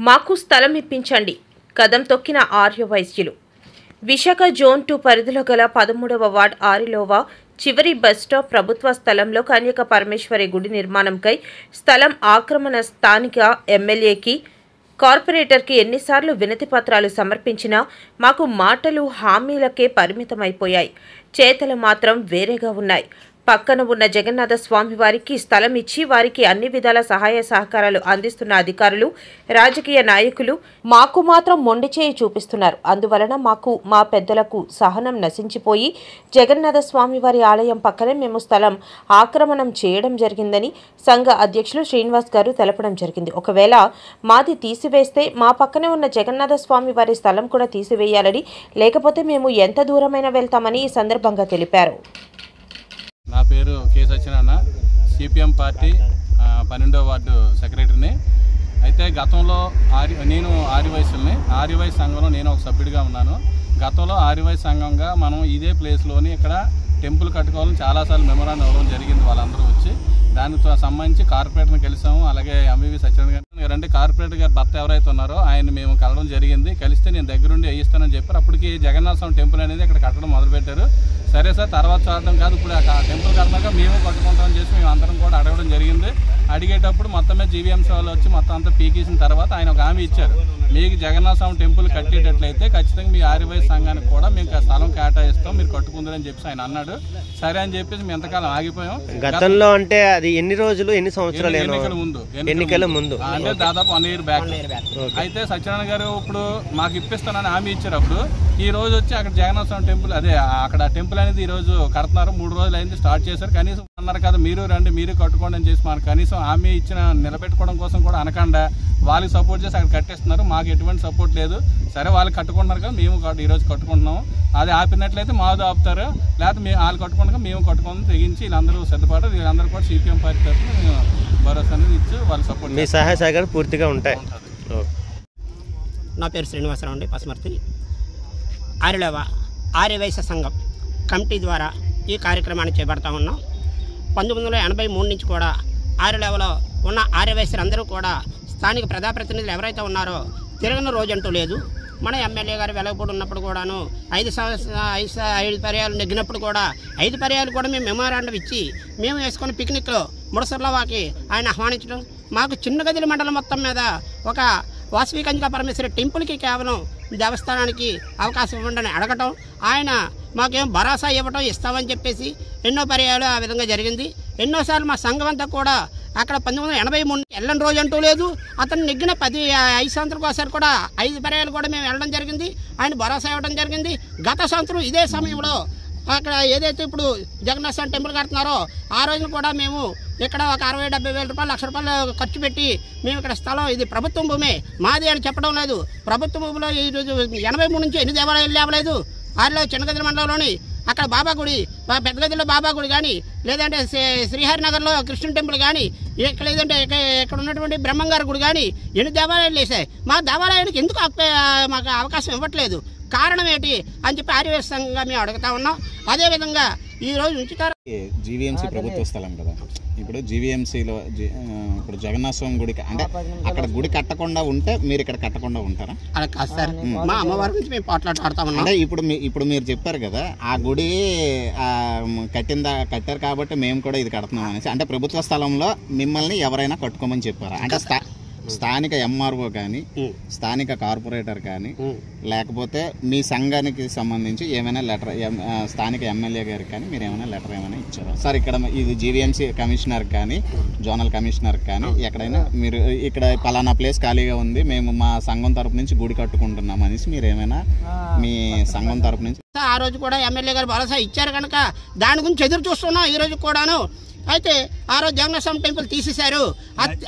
మాకు స్థలం ఇప్పించండి కదం తొక్కిన ఆర్య వైశ్యులు. విశాఖ జోన్ 2 పరిధిలో గల 13వ వార్డ్ ఆరిలోవా చివరి బస్టాప్ ప్రభుత్వ స్థలంలో కన్యక పరమేశ్వరి గుడి నిర్మాణంకై స్థలం ఆక్రమణ స్థానిక ఎమ్మెల్యేకి కార్పొరేటర్కి ఎన్నిసార్లు వినతి పత్రాలు సమర్పించినా మాకు మాటలు హామీలకే పరిమితమైపోయాయి. చేతలు మాత్రం వేరేగా ఉన్నాయి. పక్కన ఉన్న జగన్నాథ స్వామి వారికి స్థలం ఇచ్చి వారికి అన్ని విధాల సహాయ సహకారాలు అందిస్తున్న అధికారులు, రాజకీయ నాయకులు మాకు మాత్రం మొండి చేయి చూపిస్తున్నారు. అందువలన మాకు మా పెద్దలకు సహనం నశించిపోయి జగన్నాథ స్వామి వారి ఆలయం పక్కనే మేము స్థలం ఆక్రమణం చేయడం జరిగిందని సంఘ అధ్యక్షులు శ్రీనివాస్ గారు తెలపడం జరిగింది. ఒకవేళ మాది తీసివేస్తే మా పక్కనే ఉన్న జగన్నాథ స్వామి వారి స్థలం కూడా తీసివేయాలని, లేకపోతే మేము ఎంత దూరమైనా వెళ్తామని ఈ సందర్భంగా తెలిపారు. నా పేరు కె సత్యనారాయణ, సిపిఎం పార్టీ 12వ వార్డు సెక్రటరీని. అయితే గతంలో నేను ఆర్యవైశ్యుల్ని, ఆర్యవైశ్య సంఘంలో నేను ఒక సభ్యుడిగా ఉన్నాను. గతంలో ఆర్యవైశ్య సంఘంగా మనం ఇదే ప్లేస్లోని ఇక్కడ టెంపుల్ కట్టుకోవాలని చాలాసార్లు మెమోరాండం ఇవ్వడం జరిగింది. వాళ్ళందరూ వచ్చి దానితో సంబంధించి కార్పొరేటర్ని కలిసాము. అలాగే ఎంవివి సత్యనారాయణ గారు కార్పొరేటర్ గారు భర్త ఎవరైతే ఉన్నారో ఆయన మేము కలవడం జరిగింది. కలిస్తే నేను దగ్గరుండి వేయిస్తానని చెప్పారు. అప్పటికి జగన్నాథ స్వామి టెంపుల్ అనేది ఇక్కడ కట్టడం మొదలుపెట్టారు. సరే సార్, తర్వాత చూడడం కాదు, ఇప్పుడు ఆ టెంపుల్ కట్టినాక మేము కట్టుకుంటామని చేసి మేము అందరం కూడా అడగడం జరిగింది. అడిగేటప్పుడు మొత్తమే జీవీఎంసీ వాళ్ళు వచ్చి మొత్తం అంతా పీకేసిన తర్వాత ఆయన ఒక హామీ ఇచ్చారు, మీకు జగన్నాథ స్వామి టెంపుల్ కట్టేటట్లయితే ఖచ్చితంగా మీ ఆర్యవైశ్య సంఘానికి కూడా మేము స్థలం కేటాయిస్తాం, మీరు కట్టుకుందని చెప్పి ఆయన అన్నాడు. సరే అని చెప్పేసి మేము ఎంతకాలం ఆగిపోయాం. గతంలో అంటే అది ఎన్ని రోజులు ఎన్ని సంవత్సరాలు? ఎన్నికల ముందు అంటే దాదాపు 1 year బ్యాక్. అయితే సత్యనారాయణ గారు ఇప్పుడు మాకు ఇప్పిస్తానని హామీ ఇచ్చారు. అప్పుడు ఈ రోజు వచ్చి అక్కడ జగన్నాథ స్వామి టెంపుల్ అక్కడ టెంపుల్ అనేది ఈ రోజు కడుతున్నారు. 3 రోజులు అయింది స్టార్ట్ చేశారు. కనీసం అన్నారు కదా మీరు రండి మీరు కట్టుకోండి అని చేసి మనకు కనీసం హామీ ఇచ్చిన నిలబెట్టుకోవడం కోసం కూడా అనకుండా వాళ్ళకి సపోర్ట్ చేసి అక్కడ కట్టేస్తున్నారు. మాకు ఎటువంటి సపోర్ట్ లేదు. సరే వాళ్ళు కట్టుకుంటున్నారు కదా, మేము ఈరోజు కట్టుకుంటున్నాము. అది ఆపినట్లయితే మాది ఆపుతారు, లేకపోతే మేము వాళ్ళు కట్టుకుంటున్నా మేము కట్టుకుంటాం తెగించి వీళ్ళందరూ సిద్ధపడరు. వీళ్ళందరూ కూడా సిపిఎం పార్టీ తరఫున భరోసా అనేది ఇచ్చి వాళ్ళు సపోర్ట్ మీ సహాయ సహకారం పూర్తిగా ఉంటాయి. నా పేరు శ్రీనివాసరావు అండి, పసుమర్తి. ఆరిలోవా ఆర్యవైశ్య సంఘం కమిటీ ద్వారా ఈ కార్యక్రమాన్ని చేపడతా ఉన్నాం. 1983 నుంచి కూడా ఆరిలోవలో ఉన్న ఆర్యవైశ్యులందరూ కూడా స్థానిక ప్రజాప్రతినిధులు ఎవరైతే ఉన్నారో తిరగని రోజంటూ లేదు. మన ఎమ్మెల్యే గారు వెలగపూడి ఉన్నప్పుడు కూడాను 5 పర్యాలు నెగ్గినప్పుడు కూడా 5 పర్యాలు కూడా మేము మెమోరాండం ఇచ్చి మేము వేసుకున్న పిక్నిక్లో ముడసర్లవాకి ఆయన ఆహ్వానించడం, మాకు చిన్న గదిల మండలం మొత్తం మీద ఒక వాసవి కన్యకా పరమేశ్వరి టెంపుల్కి కేవలం దేవస్థానానికి అవకాశం ఇవ్వండి అడగటం, ఆయన మాకేం భరోసా ఇవ్వటం ఇస్తామని చెప్పేసి ఎన్నో పర్యాలు ఆ విధంగా జరిగింది. ఎన్నోసార్లు మా సంఘం అంతా కూడా అక్కడ 1983 వెళ్ళని రోజు అంటూ లేదు. అతను నెగ్గిన 5 సంవత్సరాలకు ఒకసారి కూడా 5 పర్యాలు కూడా మేము వెళ్ళడం జరిగింది. ఆయన భరోసా ఇవ్వడం జరిగింది. గత సంవత్సరం ఇదే సమయంలో అక్కడ ఏదైతే ఇప్పుడు జగన్నాథ స్వామి టెంపుల్ కడుతున్నారో ఆ రోజున కూడా మేము ఇక్కడ ఒక 60-70 వేల రూపాయలు, 1,00,000 రూపాయలు ఖర్చు పెట్టి మేము ఇక్కడ స్థలం ఇది ప్రభుత్వం భూమే మాది అని చెప్పడం లేదు. ప్రభుత్వ భూమిలో ఈరోజు 83 నుంచి ఎన్ని దేవాలయాలు లేవలేదు. ఆరిలో చిన్నగదిల మండలంలోని అక్కడ బాబా గుడి, పెద్దగదిలో బాబా గుడి కానీ, లేదంటే శ్రీహరినగర్లో కృష్ణుని టెంపుల్ కానీ, ఇక్కడ లేదంటే ఇక్కడ ఉన్నటువంటి బ్రహ్మంగారి గుడి కానీ ఎన్ని దేవాలయాలు వేసాయి. మా దేవాలయానికి ఎందుకు మాకు అవకాశం ఇవ్వట్లేదు, కారణం ఏంటి అని చెప్పి ఆర్యవైశ్య సంఘంగా మేము అడుగుతా ఉన్నాం. అదేవిధంగా ఈరోజు ఉంచుతారు. జీవీఎంసీ ప్రభుత్వ స్థలం కదా, ఇప్పుడు జీవీఎంసీలో ఇప్పుడు జగన్నాథ స్వామి గుడికి అంటే అక్కడ గుడి కట్టకుండా ఉంటే మీరు ఇక్కడ కట్టకుండా ఉంటారా? అలా కాదు సార్, మా అమ్మవారి గురించి మేము పోట్లాడుతామన్నా. అంటే ఇప్పుడు మీరు చెప్పారు కదా ఆ గుడి కట్టారు కాబట్టి మేము కూడా ఇది కడుతున్నాం అనేసి, అంటే ప్రభుత్వ స్థలంలో మిమ్మల్ని ఎవరైనా కట్టుకోమని చెప్పారా? అంటే స్థానిక ఎంఆర్ఓ కానీ, స్థానిక కార్పొరేటర్ కానీ, లేకపోతే మీ సంఘానికి సంబంధించి ఏమైనా లెటర్ స్థానిక ఎమ్మెల్యే గారికి కానీ మీరు ఏమైనా లెటర్ ఏమైనా ఇచ్చారా? సార్ ఇక్కడ ఇది జీవీఎంసీ కమిషనర్ కానీ, జోనల్ కమిషనర్ కానీ ఎక్కడైనా మీరు ఇక్కడ పలానా ప్లేస్ ఖాళీగా ఉంది, మేము మా సంఘం తరపు నుంచి గుడి కట్టుకుంటున్నాం అనేసి మీరు ఏమైనా మీ సంఘం తరపు నుంచి? ఆ రోజు కూడా ఎమ్మెల్యే గారు భరోసా ఇచ్చారు కనుక దాని గురించి ఎదురు చూస్తున్నాం ఈ రోజు కూడాను. అయితే ఆ రోజు జగన్నాథ స్వామి టెంపుల్ తీసేశారు.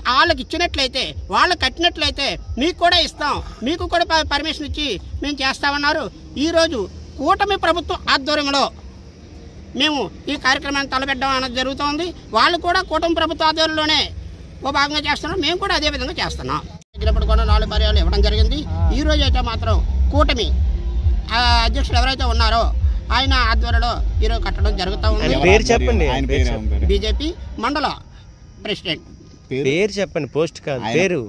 వాళ్ళకి ఇచ్చినట్లయితే, వాళ్ళకి కట్టినట్లయితే మీకు కూడా ఇస్తాం, మీకు కూడా పర్మిషన్ ఇచ్చి మేము చేస్తామన్నారు. ఈరోజు కూటమి ప్రభుత్వం ఆధ్వర్యంలో మేము ఈ కార్యక్రమాన్ని తలపెట్టడం అనేది జరుగుతుంది. వాళ్ళు కూడా కూటమి ప్రభుత్వ ఆధ్వర్యంలోనే ఓ భాగంగా చేస్తున్నారు, మేము కూడా అదే విధంగా చేస్తున్నాం. తగ్గినప్పుడు కూడా 4 పర్యాలు ఇవ్వడం జరిగింది. ఈరోజు అయితే మాత్రం కూటమి అధ్యక్షులు ఎవరైతే ఉన్నారో ఆయన ఆధ్వర్యంలో ఈరోజు కట్టడం జరుగుతూ ఉంది. పేరు చెప్పండి. బీజేపీ మండల ప్రెసిడెంట్. పేరు చెప్పండి, పోస్ట్ కాదు, పేరు.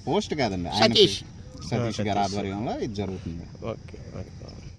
పోస్ట్ కాదండి, ఆయన సతీష్ గారి ఆధ్వర్యంలో ఇది జరుగుతుంది. ఓకే.